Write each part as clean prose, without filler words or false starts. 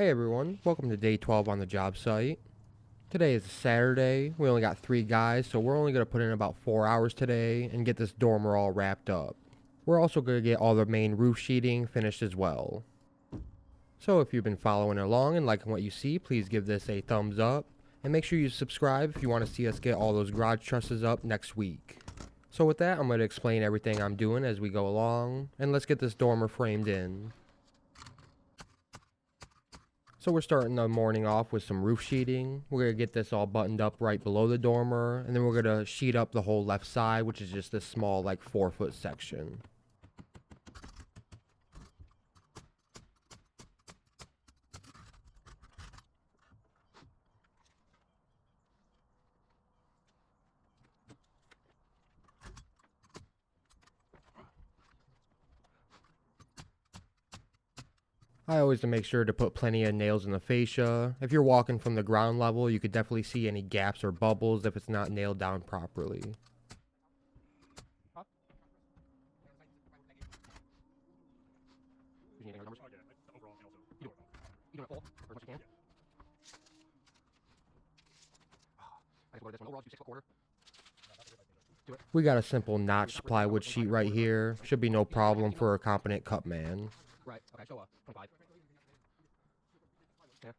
Hey everyone, welcome to day 12 on the job site. Today is Saturday. We only got 3 guys, so we're only going to put in about 4 hours today and get this dormer all wrapped up. We're also going to get all the main roof sheeting finished as well. So if you've been following along and liking what you see, please give this a thumbs up. And make sure you subscribe if you want to see us get all those garage trusses up next week. So with that, I'm going to explain everything I'm doing as we go along, and let's get this dormer framed in. So we're starting the morning off with some roof sheeting. We're going to get this all buttoned up right below the dormer, and then we're going to sheet up the whole left side, which is just this small, like 4-foot section. I always make sure to put plenty of nails in the fascia. If you're walking from the ground level, you could definitely see any gaps or bubbles if it's not nailed down properly. We got a simple notched plywood sheet right here. Should be no problem for a competent cut man. Right. Okay. So 25. Yeah.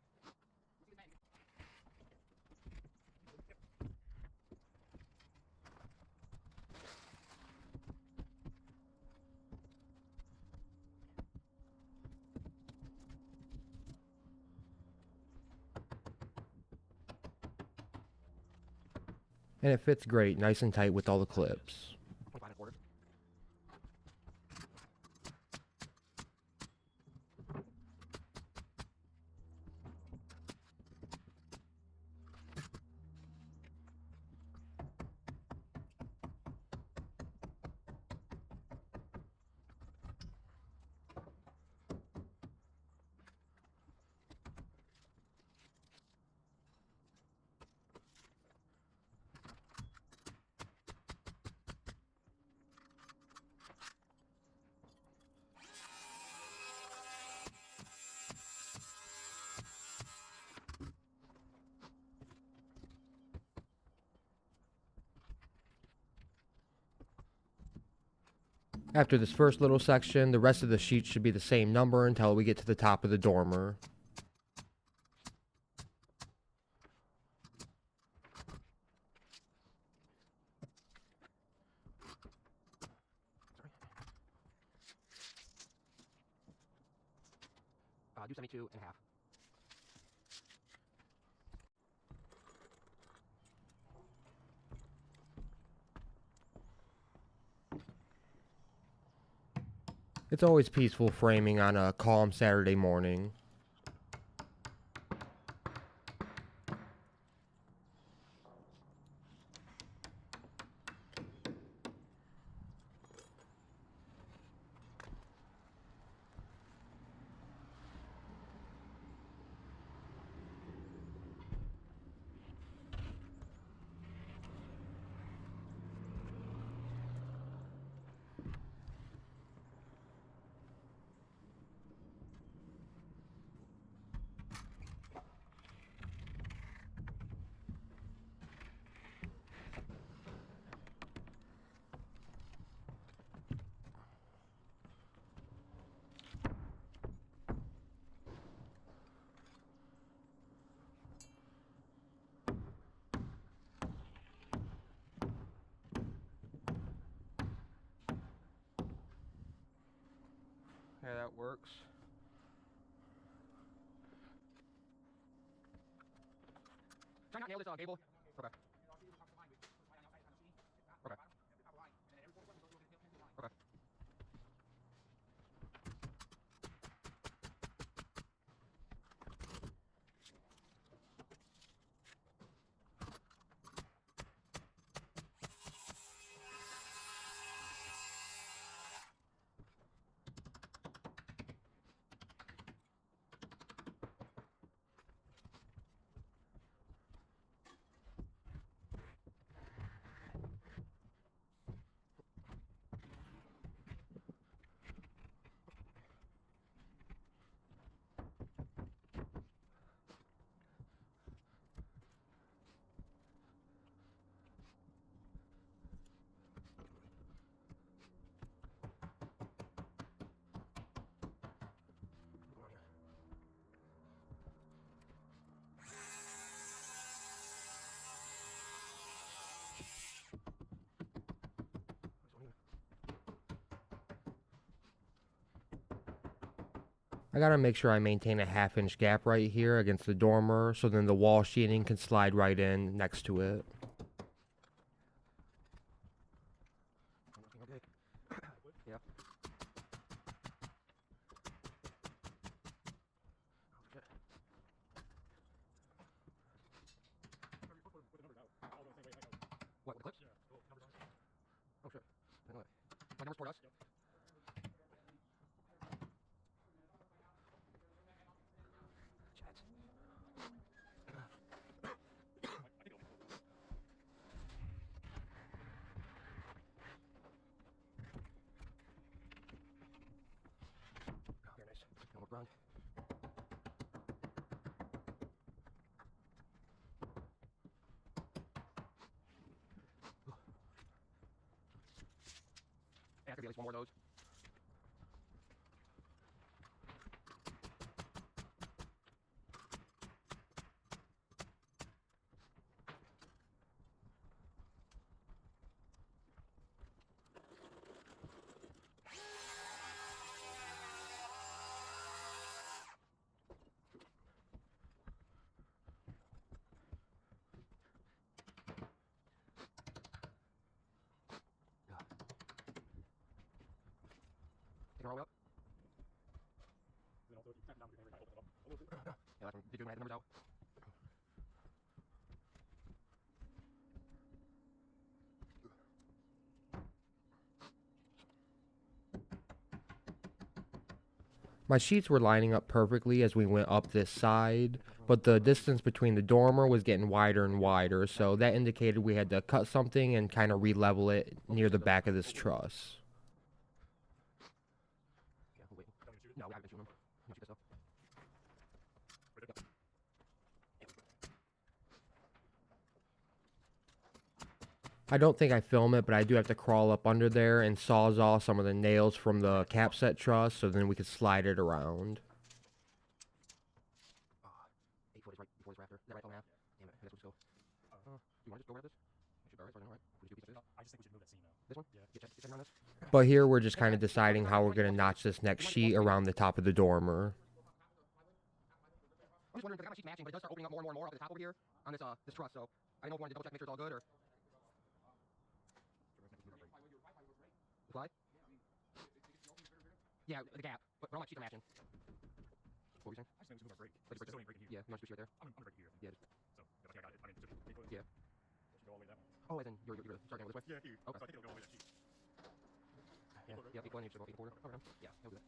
And it fits great, nice and tight with all the clips. 25 1/4. After this first little section, the rest of the sheet should be the same number until we get to the top of the dormer. Do 72 and a half. It's always peaceful framing on a calm Saturday morning. Yeah, that works. Try not nail this gable. Okay. Okay. Okay. I gotta make sure I maintain a 1/2 inch gap right here against the dormer so then the wall sheathing can slide right in next to it. Okay. Yeah. What, with the clips? Oh, shit. I know it. My number's toward us. Shit. Oh, very nice. No more ground. Yeah, could be at least one more of those. Taking our way up. Yeah, that's when did you add the numbers out? My sheets were lining up perfectly as we went up this side, but the distance between the dormer was getting wider and wider, so that indicated we had to cut something and kind of re-level it near the back of this truss. Yeah, we're waiting. No, we haven't been shooting them. You shoot this though. I don't think I film it, but I do have to crawl up under there and sawzall some of the nails from the cap set truss so then we could slide it around. 8 foot is right before this rafter. Is that right? 12.5? Damn it. I guess we'll just go. Do you want to just go grab this? Should be alright. Alright. We just do pieces. I just think we should move that seam though. This one? Yeah. Get check around this. But here we're just kind of deciding how we're going to notch this next sheet around the top of the dormer. I'm just wondering, because I got my sheets matching, but it does start opening up more and more up at the top over here on this truss, so I didn't know if you wanted to double check, make sure it's all good, or... The fly? Yeah, the gap, but all my sheets are matching. What were you saying? I just think we should move our break. Like Just break don't it? need break in here. Yeah, you want to shoot right there? I'm gonna break here. Yeah, just... So, I think I got it. I mean, just 8 foot. Yeah. It should go all the way that way. Oh, and then you're gonna start down this way? Yeah, here. Okay. So I think it'll go all the way that sheet. Yeah, yeah, 8 foot, and you should go 8 quarter. Okay, yeah, he'll do that.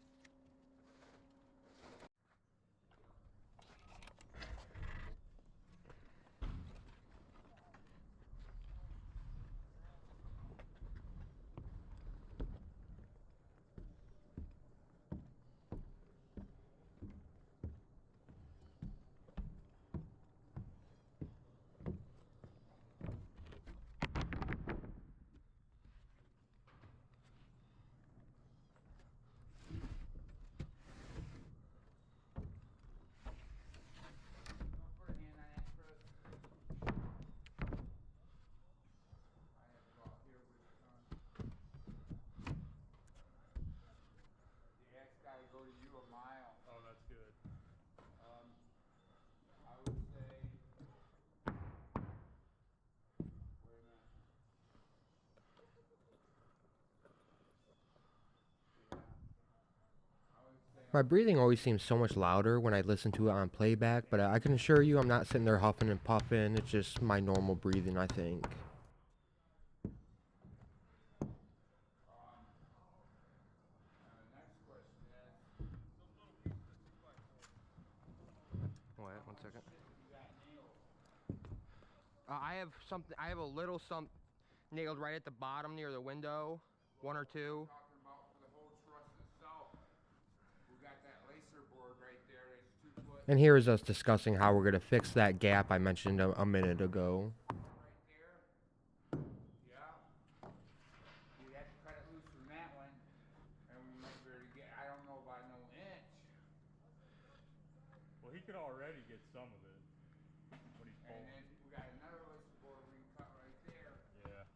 Oh, that's good. I would say, wait a minute. Yeah. I would say My breathing always seems so much louder when I listen to it on playback, but I can assure you I'm not sitting there huffing and puffing. It's just my normal breathing, I think. next question is, Wait, 1 second. you got nails. I have something, I have a little nailed right at the bottom near the window. 1 or 2. Talking about for the whole truss itself. We got that lacer board right there that's 2 foot And here is us discussing how we're going to fix that gap I mentioned a minute ago. right there. Yeah. You have to cut it loose from that one. And we might be able to get, I don't know about no inch. Well, he could already get some of it when he's And pulling. then we got another lacer board we can cut right there. Yeah.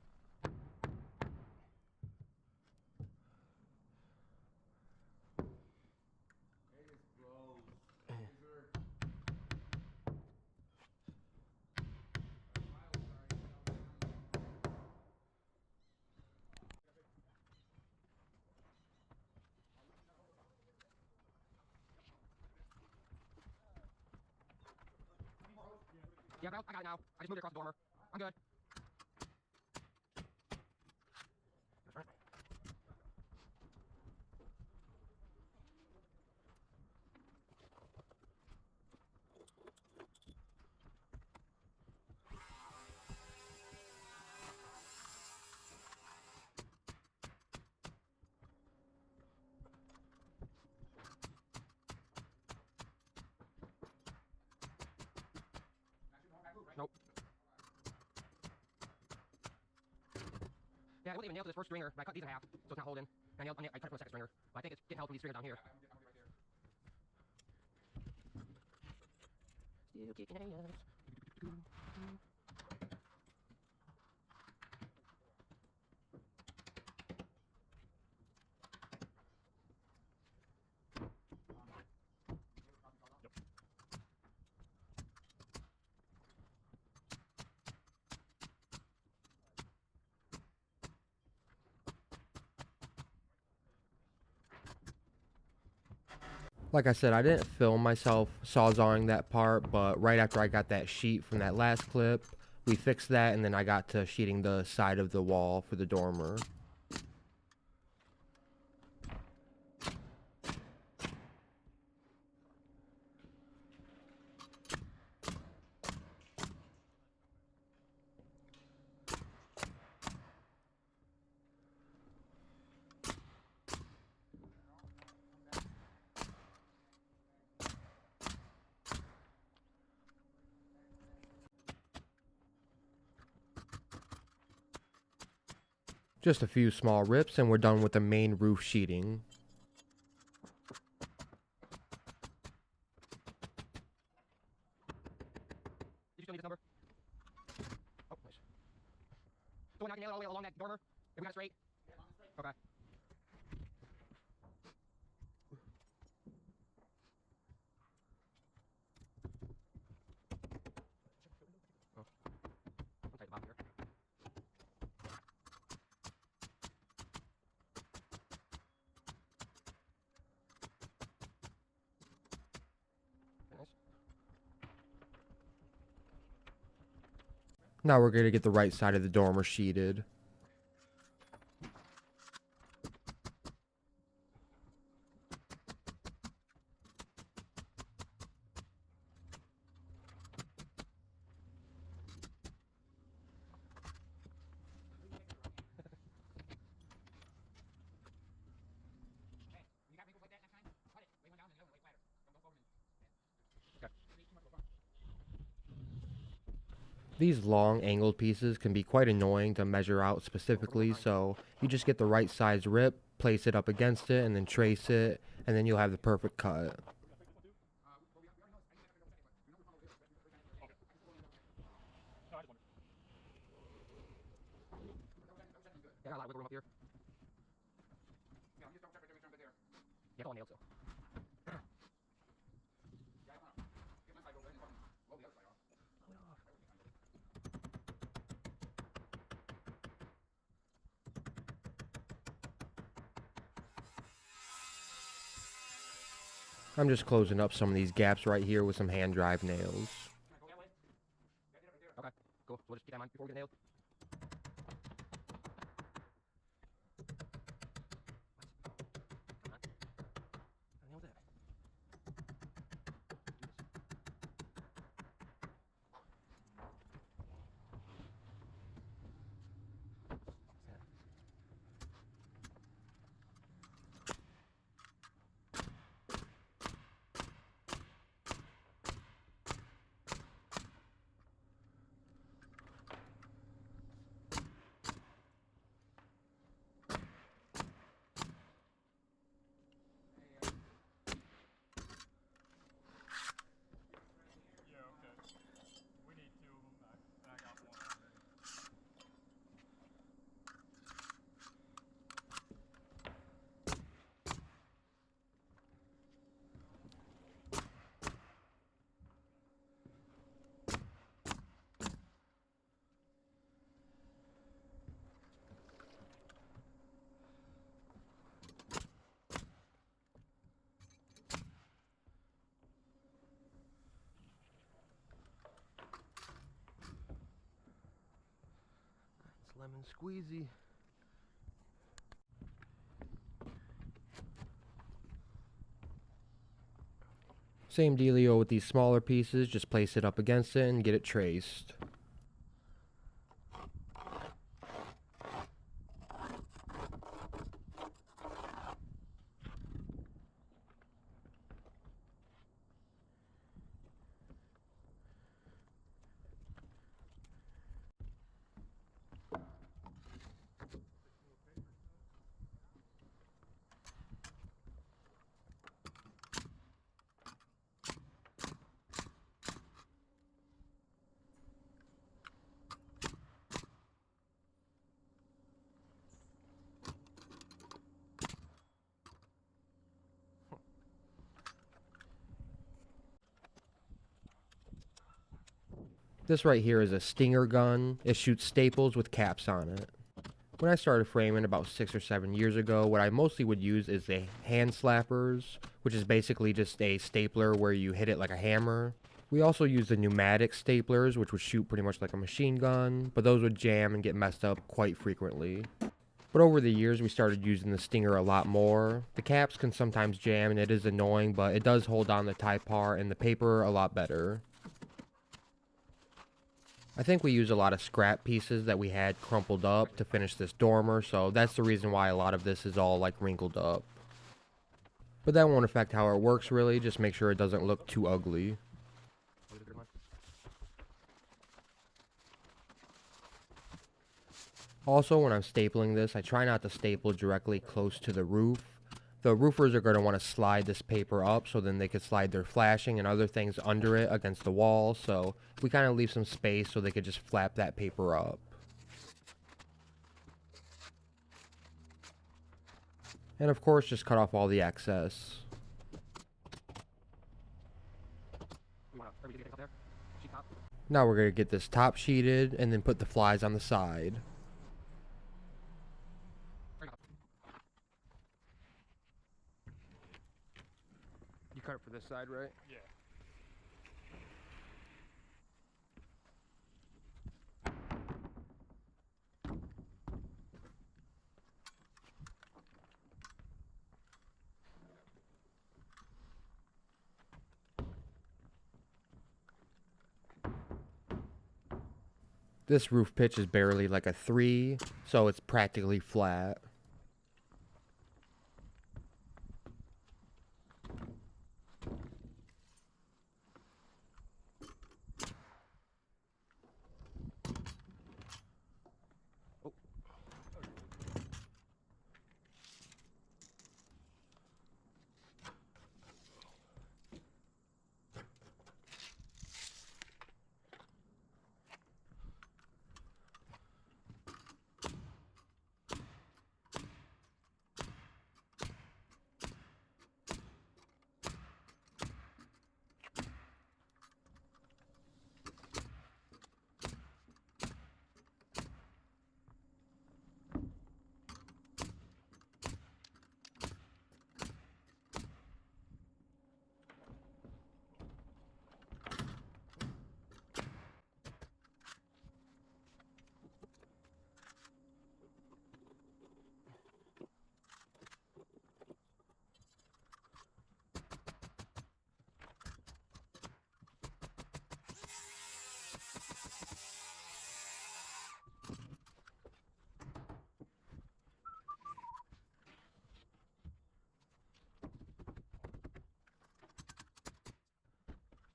It is Yeah, I got it now. I just moved it across the dormer. I'm good. Nope. Yeah, I wasn't even nailed to this first stringer, but I cut these in half, so it's not holding. And I cut it from the second stringer. But I think it's getting held from these stringers down here. Still kicking ass. Like I said, I didn't film myself sawzawing that part, but right after I got that sheet from that last clip, we fixed that, and then I got to sheeting the side of the wall for the dormer. Just a few small rips and we're done with the main roof sheeting. Did you still need this number? Oh, nice. So when I can nail it all the way along that dormer, if we got it straight? Okay. Oh. I'll tighten the bottom here. Very nice. Now we're going to get the right side of the dormer sheeted. These long angled pieces can be quite annoying to measure out specifically, so you just get the right size rip, place it up against it, and then trace it, and then you'll have the perfect cut. Yeah, I got a lot of wiggle room up here. Yeah, it's all nailed, so. I'm just closing up some of these gaps right here with some hand drive nails. Okay, cool. So we'll just keep that in mind before we get nailed. Come on. I nailed it. lemon squeezy. Same dealio with these smaller pieces, just place it up against it and get it traced. This right here is a Stinger gun. It shoots staples with caps on it. When I started framing about 6 or 7 years ago, what I mostly would use is the hand slappers, which is basically just a stapler where you hit it like a hammer. We also use the pneumatic staplers, which would shoot pretty much like a machine gun, but those would jam and get messed up quite frequently. But over the years, we started using the Stinger a lot more. The caps can sometimes jam and it is annoying, but it does hold on the Typar and the paper a lot better. I think we use a lot of scrap pieces that we had crumpled up to finish this dormer, so that's the reason why a lot of this is all like wrinkled up. But that won't affect how it works really, just make sure it doesn't look too ugly. Also, when I'm stapling this, I try not to staple directly close to the roof. The roofers are going to want to slide this paper up so then they can slide their flashing and other things under it against the wall, so we kind of leave some space so they could just flap that paper up. And of course, just cut off all the excess. Now we're going to get this top sheeted and then put the flies on the side. You cut it for this side, right? Yeah. This roof pitch is barely like a 3, so it's practically flat.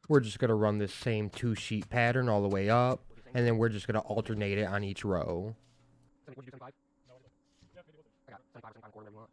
We're just going to run this same 2-sheet pattern all the way up, and then we're just going to alternate it on each row. Would you do 75? No, yeah, maybe we'll do. I got 75, 75 quarter, whatever you want.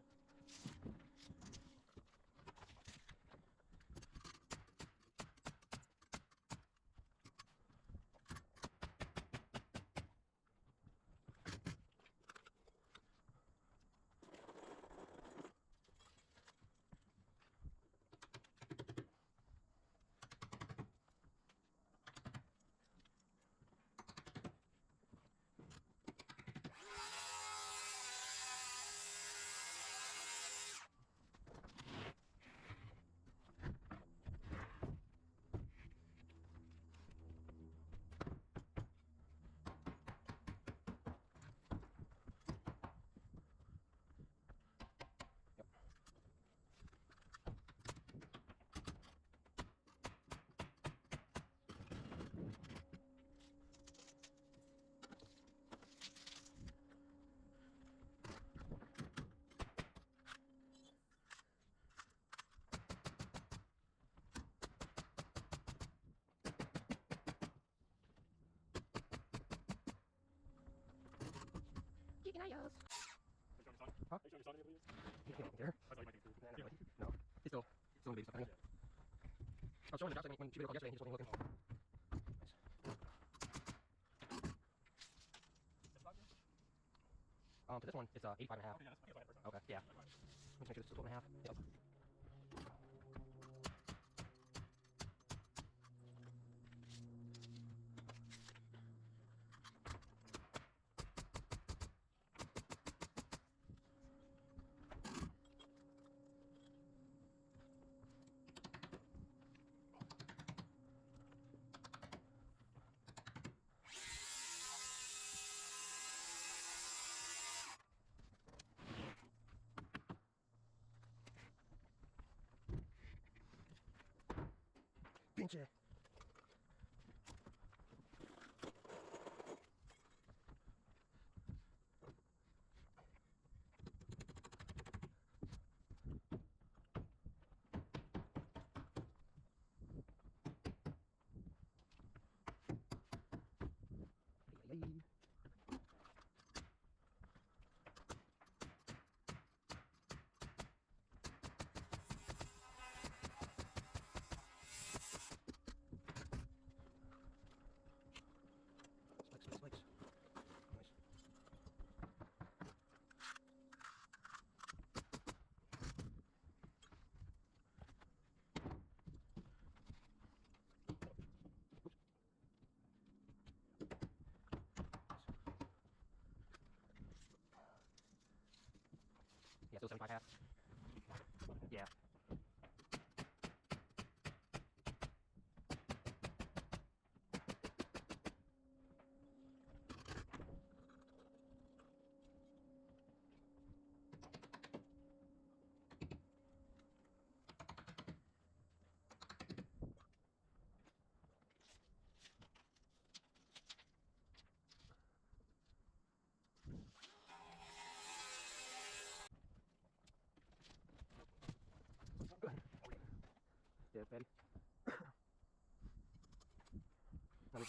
can I use? Huh? Are you showing your son any of these? He can't here. I thought you might be too. No, he's still in baby stuff. I was showing him the job site when she video called yesterday. He just wasn't looking. For this one, it's 85 and a half. Okay, yeah, that's fine. Okay, yeah. Let me just make sure this is 12 and a half. Yep. Pinche. Slicks. Nice. Yeah, still 75 half. Yeah. Yeah, Patty. Let me.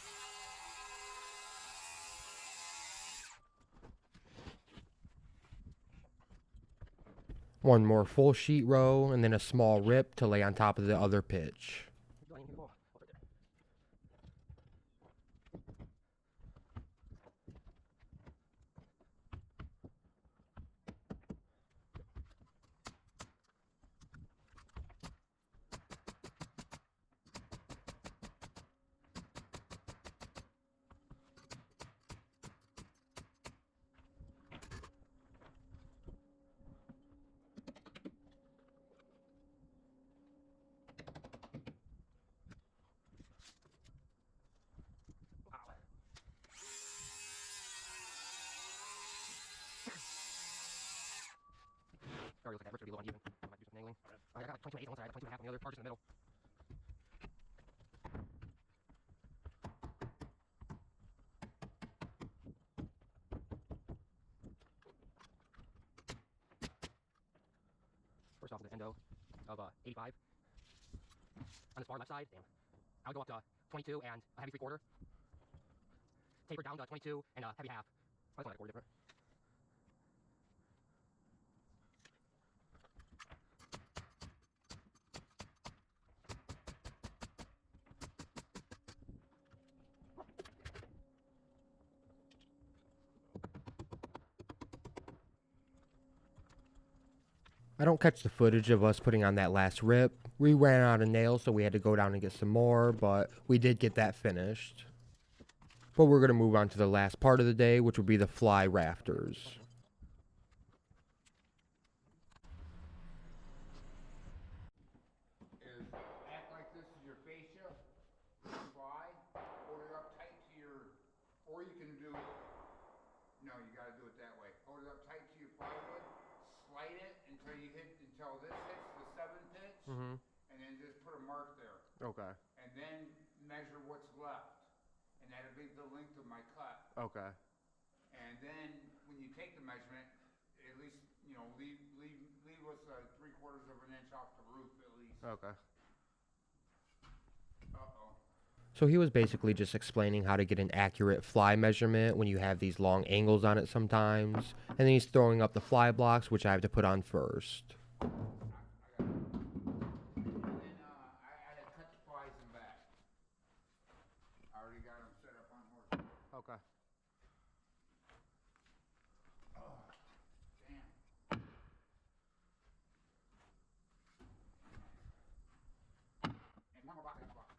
One more full sheet row, and then a small rip to lay on top of the other pitch. Sorry, looks like that rip's gonna be a little uneven. I might do some nailing. I got like 22 and 8 on one side, 22 and a half on the other, or just in the middle. First off, with the endo of 85. On this far left side, damn. I would go up to 22 and a heavy 3/4. Taper down to 22 and a heavy half. I just want that quarter different. I don't catch the footage of us putting on that last rip. We ran out of nails, so we had to go down and get some more, but we did get that finished. But we're going to move on to the last part of the day, which would be the fly rafters. Is act like this is your fascia, fly, hold it up tight to your, or you can do, no, you gotta do it that way. Hold it up tight to your plywood, slide it until you hit, until this hits the 7 pitch, and then just put a mark there. Okay. And then measure what's left. And that'll be the length of my cut. Okay. And then when you take the measurement, at least, you know, leave us 3/4 of an inch off the roof at least. Okay. Uh-oh. So he was basically just explaining how to get an accurate fly measurement when you have these long angles on it sometimes. And then he's throwing up the fly blocks, which I have to put on first. And then I had to cut the flies in back. I already got them set up on horse. Okay. Oh, damn. And one more box, one more box.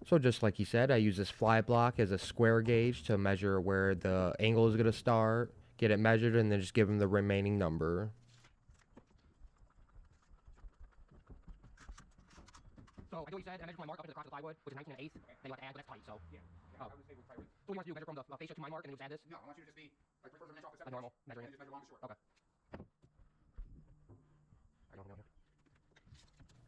So just like he said, I use this fly block as a square gauge to measure where the angle is going to start, get it measured, and then just give him the remaining number. So I do what you said, and I measured my mark up to the cross of the plywood, which is 19 1/8. Then you have to add, but that's tight, so. Yeah. Oh. I would say we're probably. So what do you want to do, measure from the fascia to my mark, and then you just add this? No, I want you to just be like 3/4 of an inch off the A normal measuring and it. just measure long and short. Okay. I don't know.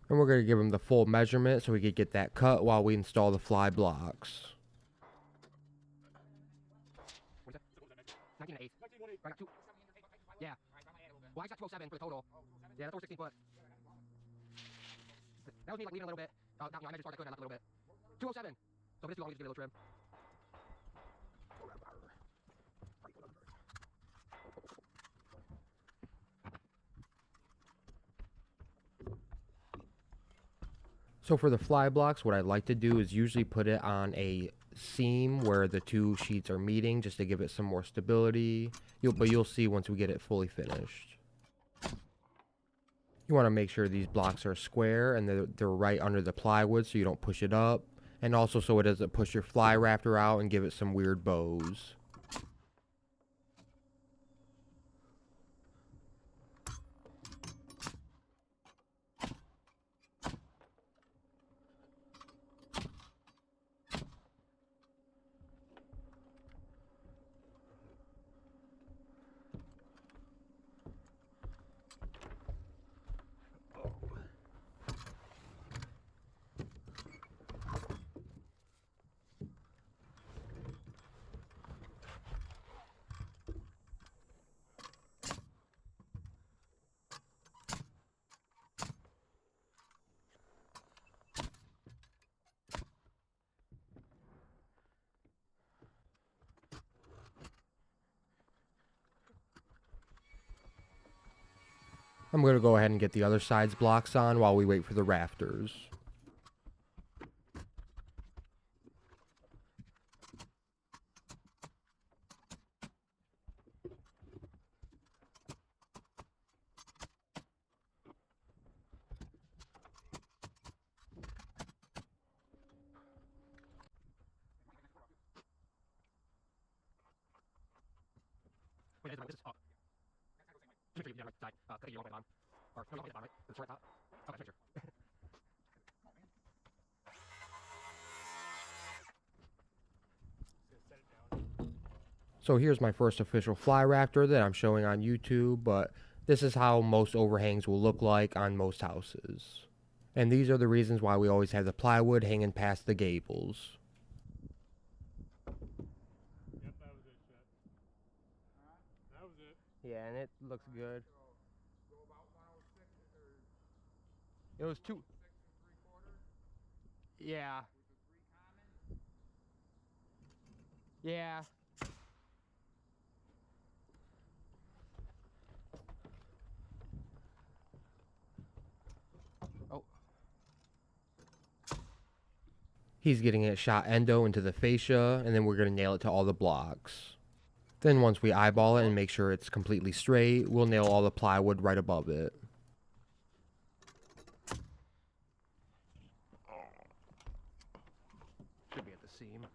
And we're going to give him the full measurement so we could get that cut while we install the fly blocks. What is that? 19 1/8. I got 2. Yeah. Well, I got 207 for the total. Yeah, that's over 16 foot. That was me like leaving a little bit. No, I measured as far as I could, and I left a little bit. 207. So if it's too long, we just give it a little trim. So for the fly blocks, what I like to do is usually put it on a seam where the two sheets are meeting just to give it some more stability. But you'll see once we get it fully finished. You want to make sure these blocks are square and they're right under the plywood so you don't push it up. And also so it doesn't push your fly rafter out and give it some weird bows. I'm going to go ahead and get the other side's blocks on while we wait for the rafters. Wait, this is up. Just make sure you right side. Cut it, you don't put it on. Or, no, you don't put it on, right? It's right top. Okay, make sure. So here's my first official fly rafter that I'm showing on YouTube, but this is how most overhangs will look like on most houses. And these are the reasons why we always have the plywood hanging past the gables. Yep, that was it, Chet. That was it. Yeah, and it looks good. Go about 106 or It was 2. 6 3/4 Yeah. with the 3 common. Yeah. Oh. He's getting it shot endo into the fascia, and then we're going to nail it to all the blocks. Then once we eyeball it and make sure it's completely straight, we'll nail all the plywood right above it. Should be at the seam.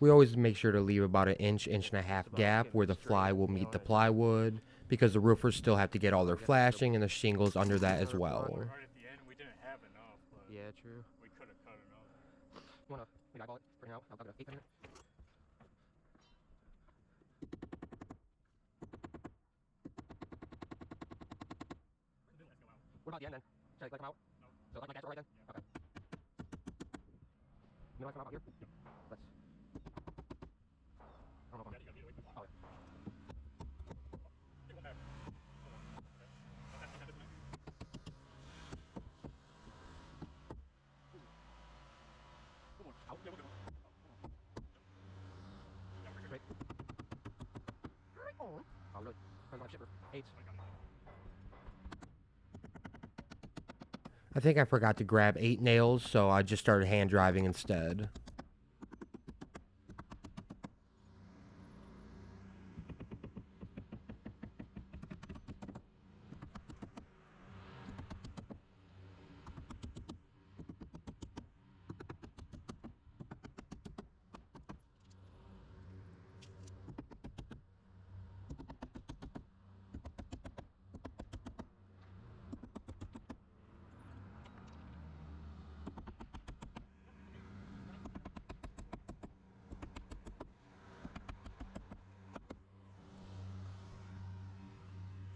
We always make sure to leave about an inch, inch and a half gap where the fly will meet the plywood, because the roofers still have to get all their flashing and the shingles under that as well. Right at the end, we didn't have enough, but Yeah, true. we could have cut enough. You wanna maybe eyeball it for now? I'll cut it 8 minutes. about the end then? Should I let them out? No. So like that's all right then? Okay. You know what I'm out here? Let's. I don't know if I'm. Yeah, you gotta get away from the Oh, block. Get one back. Hold on. Okay. That's this one. Good one. out. Yeah, we'll get one. Oh, hold on. Yeah, we're good. Great. Oh, really? Turn my shipper. 8s. I got it. I think I forgot to grab 8 nails, so I just started hand driving instead.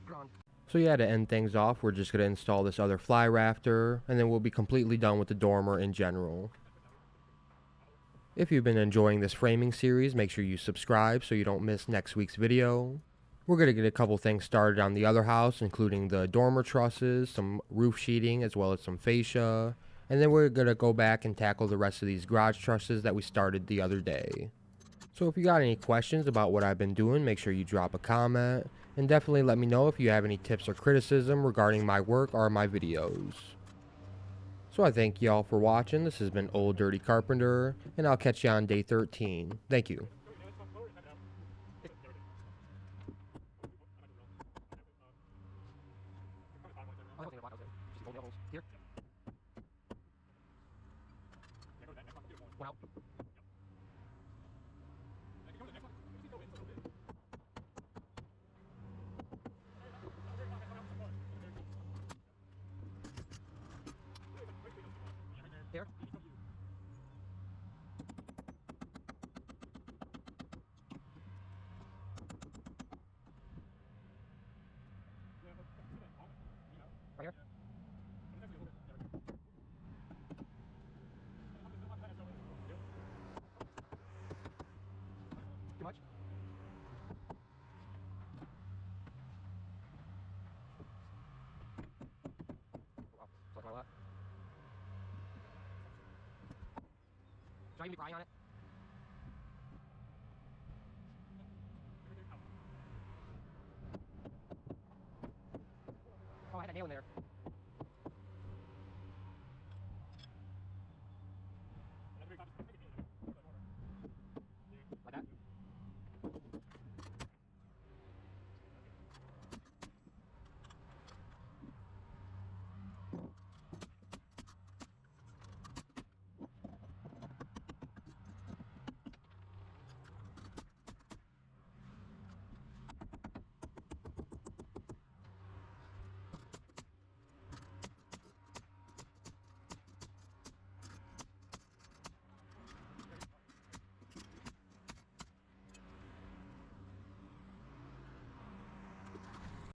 Gone. So yeah, to end things off, we're just going to install this other fly rafter, and then we'll be completely done with the dormer in general. If you've been enjoying this framing series, make sure you subscribe so you don't miss next week's video. We're going to get a couple things started on the other house, including the dormer trusses, some roof sheeting, as well as some fascia. And then we're going to go back and tackle the rest of these garage trusses that we started the other day. So if you got any questions about what I've been doing, make sure you drop a comment. And definitely let me know if you have any tips or criticism regarding my work or my videos. So I thank y'all for watching. This has been Old Dirty Carpenter, and I'll catch you on day 13. Thank you. Oh, that wasn't in a block. That was it. Just holding the holes. Here. One out. Here. Right here. Too much? Oh, wow. It's like a lot. Do I even be prying on it? Oh, I had a nail in there.